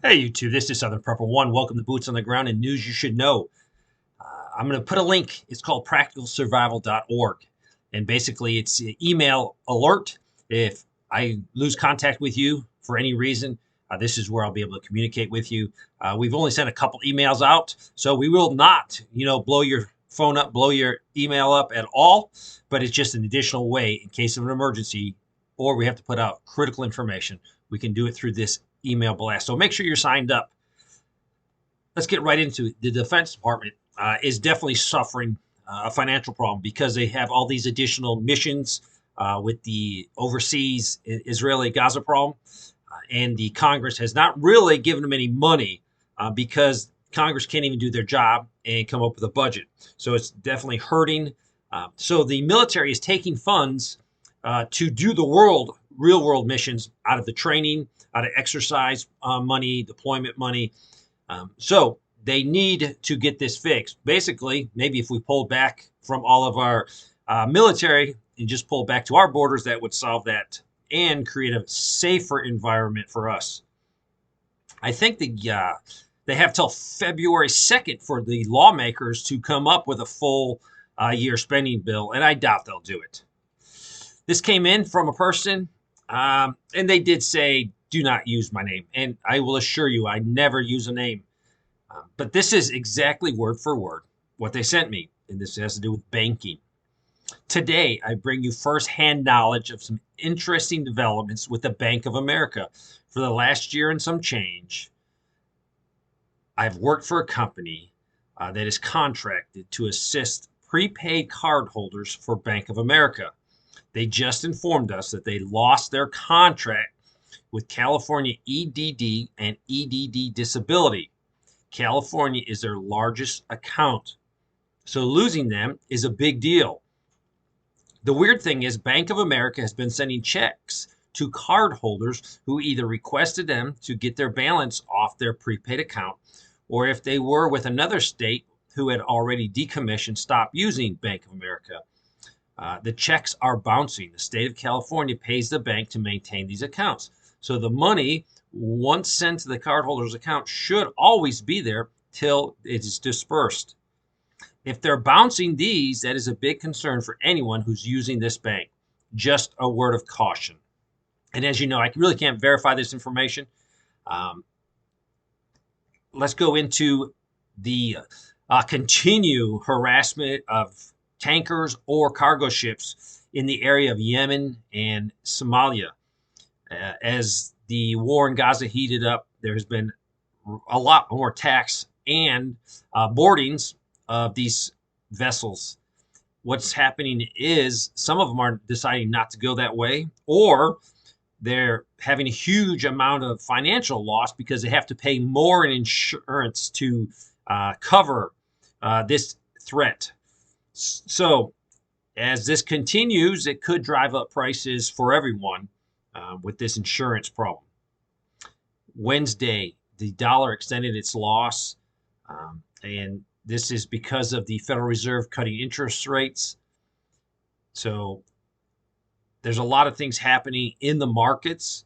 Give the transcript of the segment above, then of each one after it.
Hey YouTube, this is Southern Prepper One. Welcome to Boots on the Ground and News You Should Know. I'm going to put a link. It's called practicalsurvival.org. And basically, it's an email alert. If I lose contact with you for any reason, this is where I'll be able to communicate with you. We've only sent a couple emails out, so we will not, blow your phone up, blow your email up at all. But it's just an additional way in case of an emergency or we have to put out critical information. We can do it through this email blast. So make sure you're signed up. Let's get right into it. The Defense Department is definitely suffering a financial problem because they have all these additional missions with the overseas Israeli Gaza problem. And the Congress has not really given them any money because Congress can't even do their job and come up with a budget. So it's definitely hurting. So the military is taking funds to do the real world missions out of the training, out of exercise money, deployment money. So they need to get this fixed. Basically, maybe if we pulled back from all of our military and just pulled back to our borders, that would solve that and create a safer environment for us. I think they have till February 2nd for the lawmakers to come up with a full year spending bill, and I doubt they'll do it. This came in from a person, and they did say, do not use my name. And I will assure you, I never use a name. But this is exactly word for word what they sent me, and this has to do with banking. Today, I bring you firsthand knowledge of some interesting developments with the Bank of America. For the last year and some change, I've worked for a company that is contracted to assist prepaid cardholders for Bank of America. They just informed us that they lost their contract with California EDD and EDD Disability. California is their largest account. So losing them is a big deal. The weird thing is Bank of America has been sending checks to cardholders who either requested them to get their balance off their prepaid account, or if they were with another state who had already decommissioned, stopped using Bank of America. The checks are bouncing. The state of California pays the bank to maintain these accounts. So the money, once sent to the cardholder's account, should always be there till it is dispersed. If they're bouncing these, that is a big concern for anyone who's using this bank. Just a word of caution. And as you know, I really can't verify this information. Let's go into the continue harassment of tankers or cargo ships in the area of Yemen and Somalia. As the war in Gaza heated up, there has been a lot more attacks and boardings of these vessels. What's happening is some of them are deciding not to go that way, or they're having a huge amount of financial loss because they have to pay more in insurance to cover this threat. So as this continues, it could drive up prices for everyone with this insurance problem. Wednesday, the dollar extended its loss, and this is because of the Federal Reserve cutting interest rates. So there's a lot of things happening in the markets,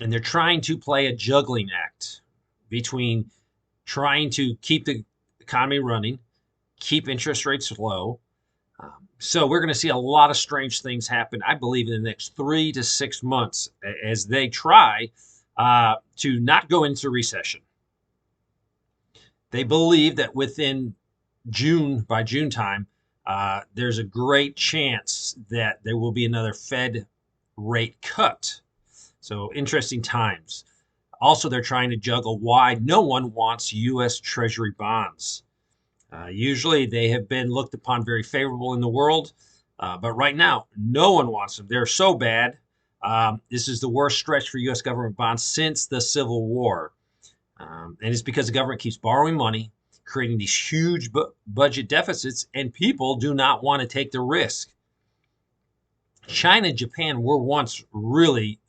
and they're trying to play a juggling act between trying to keep the economy running, keep interest rates low. So we're going to see a lot of strange things happen, I believe, in the next 3 to 6 months as they try to not go into recession. They believe that within by June time, there's a great chance that there will be another Fed rate cut. So interesting times. Also, they're trying to juggle why no one wants U.S. Treasury bonds. Usually they have been looked upon very favorable in the world, but right now no one wants them. They're so bad. This is the worst stretch for U.S. government bonds since the Civil War. And it's because the government keeps borrowing money, creating these huge budget deficits, and people do not want to take the risk. China and Japan were once really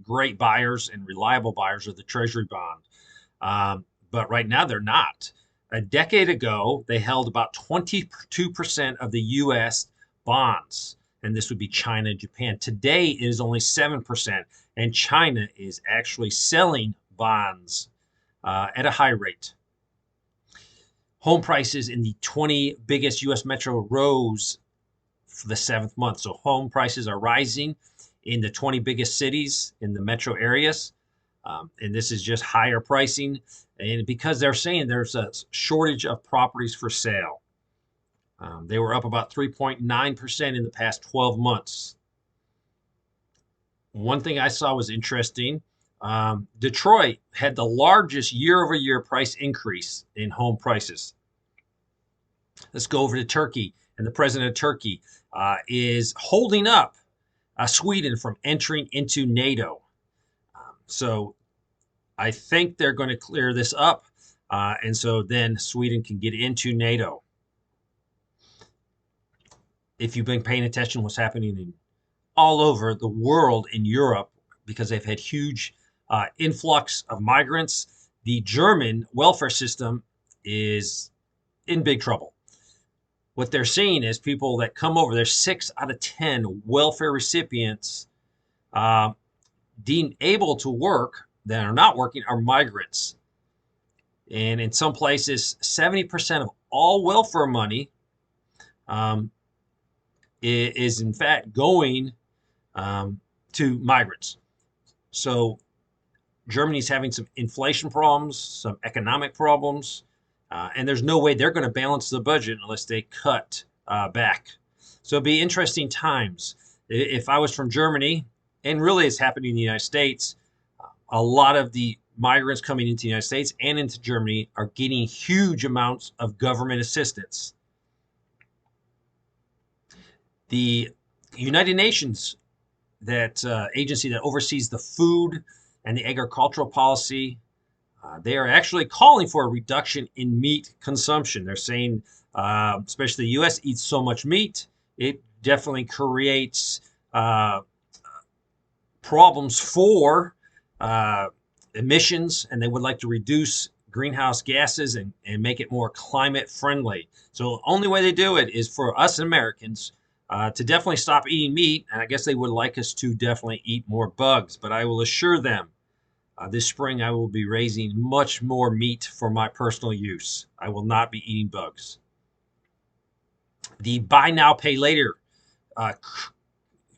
great buyers and reliable buyers of the Treasury bond, but right now they're not. A decade ago, they held about 22% of the U.S. bonds, and this would be China and Japan. Today, it is only 7%, and China is actually selling bonds at a high rate. Home prices in the 20 biggest U.S. metro rose for the 7th month. So home prices are rising in the 20 biggest cities in the metro areas. And this is just higher pricing. And because they're saying there's a shortage of properties for sale. They were up about 3.9% in the past 12 months. One thing I saw was interesting. Detroit had the largest year-over-year price increase in home prices. Let's go over to Turkey. And the president of Turkey is holding up Sweden from entering into NATO. So I think they're going to clear this up. And so then Sweden can get into NATO. If you've been paying attention to what's happening in all over the world in Europe, because they've had huge influx of migrants, the German welfare system is in big trouble. What they're seeing is people that come over, there's 6 out of 10 welfare recipients deemed able to work that are not working are migrants. And in some places, 70% of all welfare money is in fact going to migrants. So Germany's having some inflation problems, some economic problems, and there's no way they're going to balance the budget unless they cut back. So it'll be interesting times. If I was from Germany, and really it's happening in the United States, a lot of the migrants coming into the United States and into Germany are getting huge amounts of government assistance. The United Nations, that agency that oversees the food and the agricultural policy, they are actually calling for a reduction in meat consumption. They're saying, especially the U.S. eats so much meat, it definitely creates problems for emissions, and they would like to reduce greenhouse gases and make it more climate friendly. So the only way they do it is for us Americans to definitely stop eating meat, and I guess they would like us to definitely eat more bugs. But I will assure them this spring I will be raising much more meat for my personal use. I will not be eating bugs. The buy now, pay later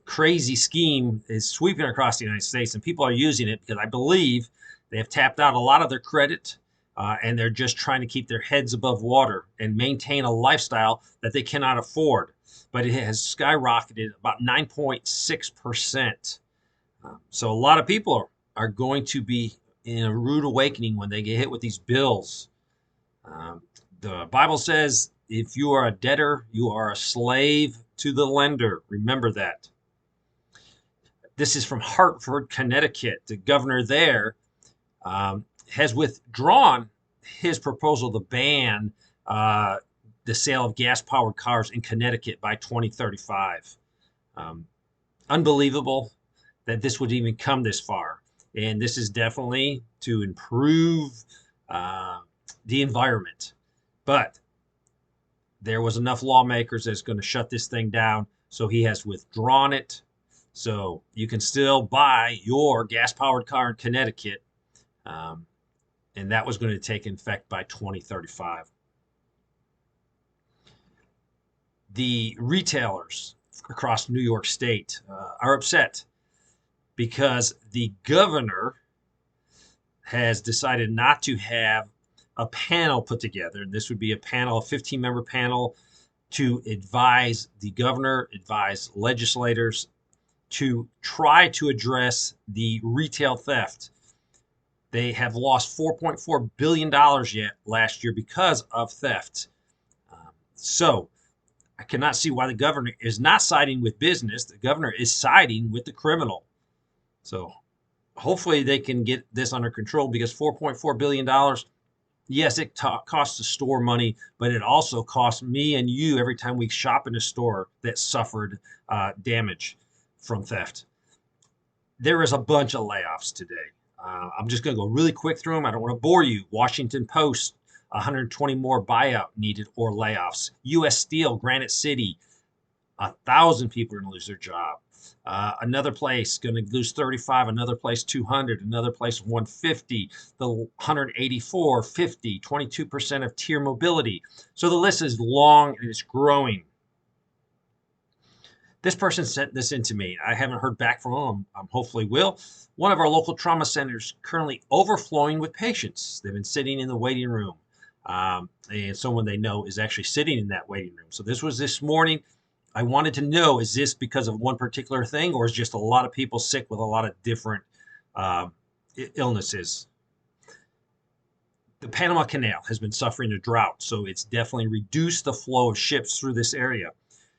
crazy scheme is sweeping across the United States, and people are using it because I believe they have tapped out a lot of their credit, and they're just trying to keep their heads above water and maintain a lifestyle that they cannot afford. But it has skyrocketed about 9.6%. So a lot of people are going to be in a rude awakening when they get hit with these bills. The Bible says if you are a debtor, you are a slave to the lender. Remember that. This is from Hartford, Connecticut. The governor there has withdrawn his proposal to ban the sale of gas-powered cars in Connecticut by 2035. Unbelievable that this would even come this far. And this is definitely to improve the environment. But there was enough lawmakers that's going to shut this thing down, so he has withdrawn it. So you can still buy your gas-powered car in Connecticut, and that was going to take effect by 2035. The retailers across New York State are upset because the governor has decided not to have a panel put together. This would be a panel, a 15-member panel, to advise the governor, advise legislators to try to address the retail theft. They have lost $4.4 billion yet last year because of theft. So I cannot see why the governor is not siding with business. The governor is siding with the criminal. So hopefully they can get this under control, because $4.4 billion, yes, it costs the store money, but it also costs me and you every time we shop in a store that suffered damage from theft. There is a bunch of layoffs today. I'm just going to go really quick through them. I don't want to bore you. Washington Post, 120 more buyout needed or layoffs. U.S. Steel, Granite City, 1,000 people are going to lose their job. Another place going to lose 35, another place 200, another place 150, the 184, 50, 22% of tier mobility. So the list is long and it's growing. This person sent this in to me. I haven't heard back from them. Hopefully will. One of our local trauma centers currently overflowing with patients. They've been sitting in the waiting room. And someone they know is actually sitting in that waiting room. So this was this morning. I wanted to know, is this because of one particular thing, or is just a lot of people sick with a lot of different uh, illnesses? The Panama Canal has been suffering a drought, so it's definitely reduced the flow of ships through this area.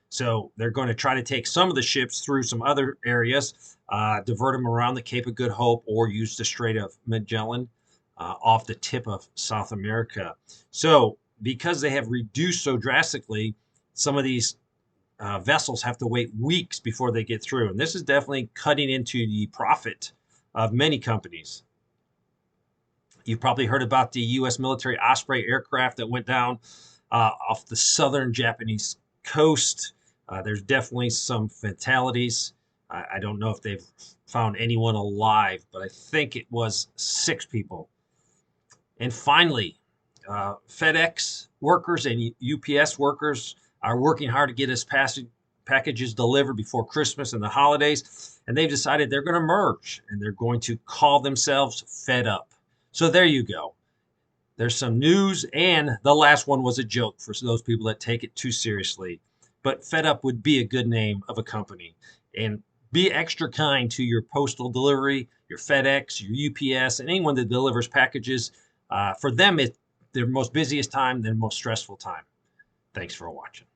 So they're going to try to take some of the ships through some other areas, divert them around the Cape of Good Hope, or use the Strait of Magellan off the tip of South America. So because they have reduced so drastically, some of these vessels have to wait weeks before they get through. And this is definitely cutting into the profit of many companies. You've probably heard about the U.S. military Osprey aircraft that went down off the southern Japanese coast. There's definitely some fatalities. I don't know if they've found anyone alive, but I think it was 6 people. And finally, FedEx workers and UPS workers are working hard to get us packages delivered before Christmas and the holidays. And they've decided they're going to merge and they're going to call themselves Fed Up. So there you go. There's some news, and the last one was a joke for those people that take it too seriously. But Fed Up would be a good name of a company. And be extra kind to your postal delivery, your FedEx, your UPS, and anyone that delivers packages. For them, it's their most busiest time, their most stressful time. Thanks for watching.